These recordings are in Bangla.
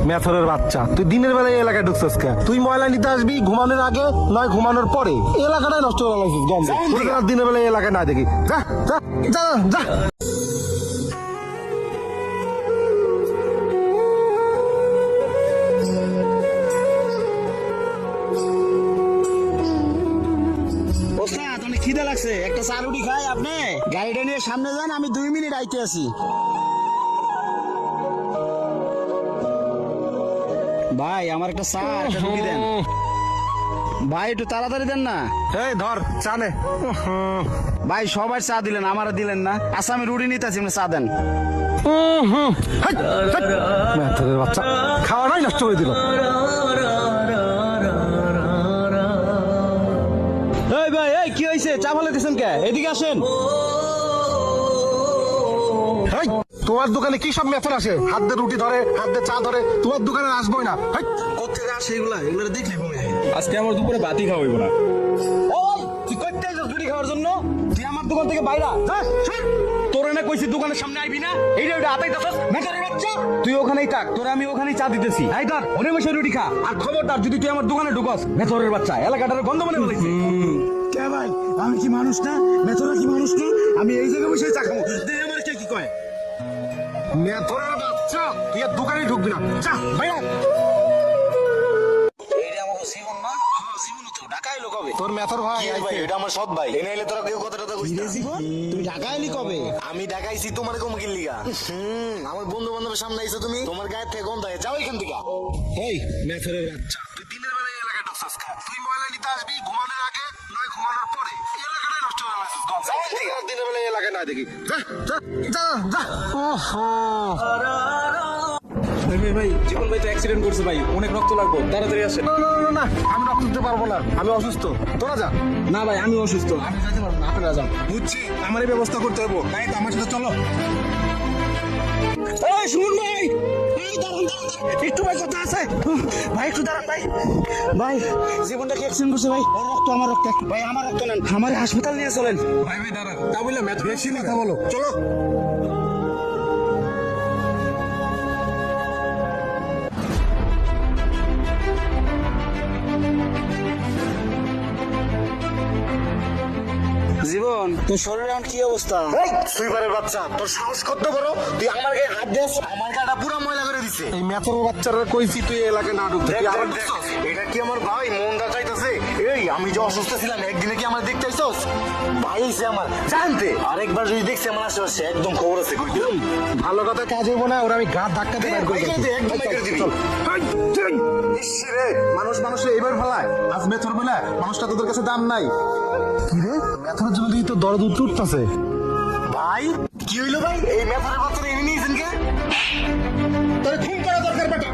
মেথরের বাচ্চা, তুই দিনের বেলায় এই এলাকায় ঢুকছিস কে? তুই ময়লা নিতে আসবি ঘুমানোর আগে নয় ঘুমানোর পরে, এই এলাকাটাই নষ্ট করে লাগছিস গন্ধে। তোর যেন দিনের বেলায় এই এলাকায় না দেখি। যা যা যা যা। ওস্তাদ অনেক খিদে লাগছে, একটা চা রুটি খাই। আপনি গাড়িটা নিয়ে সামনে যান, আমি 2 মিনিট আইতে আছি। ভাই আমার একটা চা একটা রুটি দেন ভাই, একটু তাড়াতাড়ি দেন না। এই ধর চা নে। ভাই সবাই চা দিলেন, আমারও দিলেন না। আচ্ছা আমি রুটি নিতে আছি, চা দেন। মেথরের বাচ্চা খাওয়াটাই নষ্ট করে দিল। এই ভাই, এই কি হয়েছে? চা ফেলে দিচ্ছেন কে? এদিকে আসেন। এই, তোমার দোকানে কি সব মেথর আসে? হাত দিয়ে রুটি ধরে, হাত দিয়ে চা ধরে, তোমার দোকানে আসবোই না। কোথেকে আসে এগুলা? এগুলো দেখলে আজকে আমার দুপুরে বাতি খাওয়াইব না। তুই করতে আইছিস রুটি খাওয়ার জন্য? তুই আমার দোকান থেকে বাইরা তোর এনে কইছি দোকানের সামনে আইবি না। এইটা ওটা হাতাই দাস মেকারের বাচ্চা। তুই ওখানেই থাক, তোরে আমি ওখানেই চা দিতেছি। এই ধর ওরে বসে রুটি খা। আর খবরদার যদি তুই আমার দোকানে ঢুকস, মেথরের বাচ্চা এলাকাটার গন্ধ মনে বলেছি। কে ভাই, আমি কি মানুষ না? মেথরা কি মানুষ না? আমি এই জায়গায় বসে চা খাবো। দে আমার কে কি কয়? মেথরের বাচ্চা তুই আর দোকানে ঢুকবি না। চা বাইরে। এইটা আমার জীবন না? হ্যাঁ জীবন তো। ঢাকা এলো কবে? তোর মেথর ভাই ভাই এটা আমার সৎ ভাই, এনে এলে তোরা কেউ কথা কইস না। জীবন তুই ঢাকা এলি কবে? আমি ঢাকাইছি তোমার কমকির লিগা। আমার বন্ধু বান্ধবের সামনে আইছো তুমি, তোমার গায়ে থেকে গন্ধ হয়, যাও এখান থেকে। এই মেথরের বাচ্চা, তুই দিনের বেলায় এই এলাকায় ঢুকছিস কে? তুই ময়লা নিতে আসবি ঘুমানোর আগে নয় ঘুমানোর পরে, এই এলাকাটাই নষ্ট করে লাগছিস গন্ধে। যাও এখান থেকে, দিনের বেলায় এই এলাকায় না দেখি। যা যা যা যা। ওহো, ভাই ভাই, জীবন ভাই তো অ্যাক্সিডেন্ট করছে ভাই, অনেক রক্ত লাগবে, তাড়াতাড়ি আসেন। না না না না, আমি রক্ত দিতে পারবো না, আমি অসুস্থ। তোরা যা। না ভাই আমি অসুস্থ, আমি যেতে পারবো না, আপনারা যান। বুঝছি, আমারই ব্যবস্থা করতে হবে। তাই তো আমার সাথে চলো। এই শুনুন ভাই, এই দাঁড়ান দাঁড়ান দাঁড়ান। একটু ভাই কথা আছে ভাই, একটু দাঁড়ান ভাই। ভাই জীবনটা কি অ্যাক্সিডেন্ট করছে ভাই? ওর রক্ত আমার রক্ত। ভাই আমার রক্ত নেন, আমার হাসপাতাল নিয়ে চলেন। ভাই ভাই দাঁড়ান, তা বললে ম্যাথ বেশি কথা বলো, চলো। জীবন তোর শরীরের এখন কি অবস্থা? এই সুইপারের বাচ্চা, তোর সাহস কত বড়, তুই আমার গায়ে হাত দিস? আমার গাটা পুরো ময়লা করে দিছে। এই মেথরের বাচ্চারা কইছি তুই এই এলাকায় না ঢুকতে। দেখ, তুই আবার দেখ, দেখ, ঢুকছস? এটা কি আমার ভাই মন দা চাইতেছে? এই আমি যে অসুস্থ ছিলাম একদিনে কি আমার দেখতে আইছস? ভাই হইছে আমার জানতে, আরেকবার যদি দেখছি আমার আশেপাশে একদম খবর আছে কই দিলাম। ভালো কথা কাজ হইব না, ওরা আমি গা ধাক্কা দিয়ে বের করে এই যে, একদম বের করে দিবি। রে মানুষ মানুষে এবার ফেলায়। আজ মেথর বলে মানুষটা তোদের কাছে দাম নাই। কি রে, মেথরের জন্য তুই তো দরদ উঠতেছে। ভাই কি হইলো ভাই? এই মেথারের বাচ্চারা এনে নিয়েছেন কে? তোর খুন করা দরকার বেটা।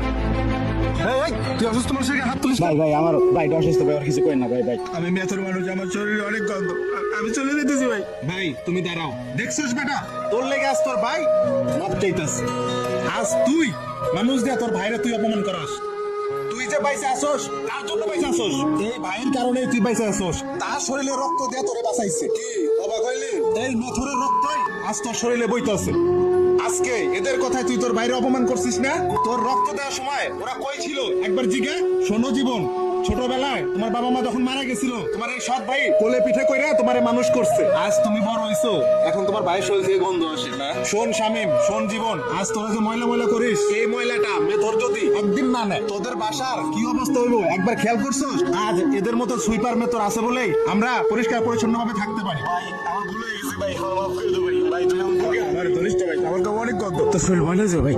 এই তুই অসুস্থ মানুষের গায়ে হাত তুলিস না। ভাই ভাই আমার ভাই অসুস্থ ভাই, আর কিছু করেন না ভাই। ভাই আমি মেথর মানুষ, আমার শরীরে অনেক গন্ধ, আমি চলে যেতেছি ভাই। ভাই তুমি দাঁড়াও, দেখছিস বেটা তোর লেগে আজ তোর ভাই মত চাইতাছে। আজ তুই মানুষ দিয়া তোর ভাইরে তুই অপমান করাস। তুই যে বাইসে আসোস তার জন্য বাইসে আসোস, এই ভাইয়ের কারণে তুই বাইসে আসোস। তার শরীরে রক্ত দিয়া তোরে বাঁচাইছে। কি অবাক হইলি? এই মেথরের রক্তই আজ তোর শরীরে বইতাছে। আজকে এদের কথায় তুই তোর বাইরে অপমান করছিস না? তোর রক্ত দেওয়ার সময় ওরা কই ছিল একবার জিজ্ঞে। শোনো জীবন, ছোটবেলায় তোমার বাবা মা যখন মারা গেছিল, তোমার এই সৎ ভাই কোলে পিঠে কইরা তোমারে মানুষ করছে। আজ তুমি বড় হইছো, এখন তোমার ভাইয়ের শরীর থেকে গন্ধ আসে না? শোন শামিম, শোন জীবন, আজ তোরা যে ময়লা ময়লা করিস, এই ময়লাটা মেথর যদি একদিন না নেয়, তোদের বাসার কি অবস্থা হইব একবার খেয়াল করছো? আজ এদের মতো সুইপার মেথর আছে বলেই আমরা পরিষ্কার পরিচ্ছন্ন ভাবে থাকতে পারি। ভাই আমার ভুল হয়ে গেছে ভাই, আমার মাফ করে দাও ভাই। ভাই তুমি আমার ভুল আমার ধরিস ভাই, আমার তো অনেক গন্ধ। তোর শরীর ময়লা হয়েছে ভাই।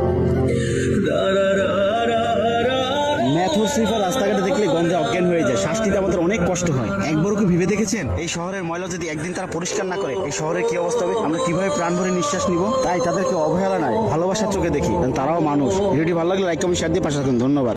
মেথর সুইপার রাস্তাঘাটে দেখলে গন্ধে অজ্ঞান হয়ে যায়, শ্বাস নিতে আমাদের অনেক কষ্ট হয়। একবারও কি ভেবে দেখেছেন এই শহরের ময়লা যদি একদিন তারা পরিষ্কার না করে, এই শহরের কি অবস্থা হবে? আমরা কিভাবে প্রাণ ভরে নিঃশ্বাস নিব? তাই তাদেরকে অবহেলা নয়, ভালোবাসার চোখে দেখি, কারণ তারাও মানুষ। ভিডিওটি ভালো লাগলে লাইক কমেন্ট শেয়ার দিয়ে পাশে থাকুন। ধন্যবাদ।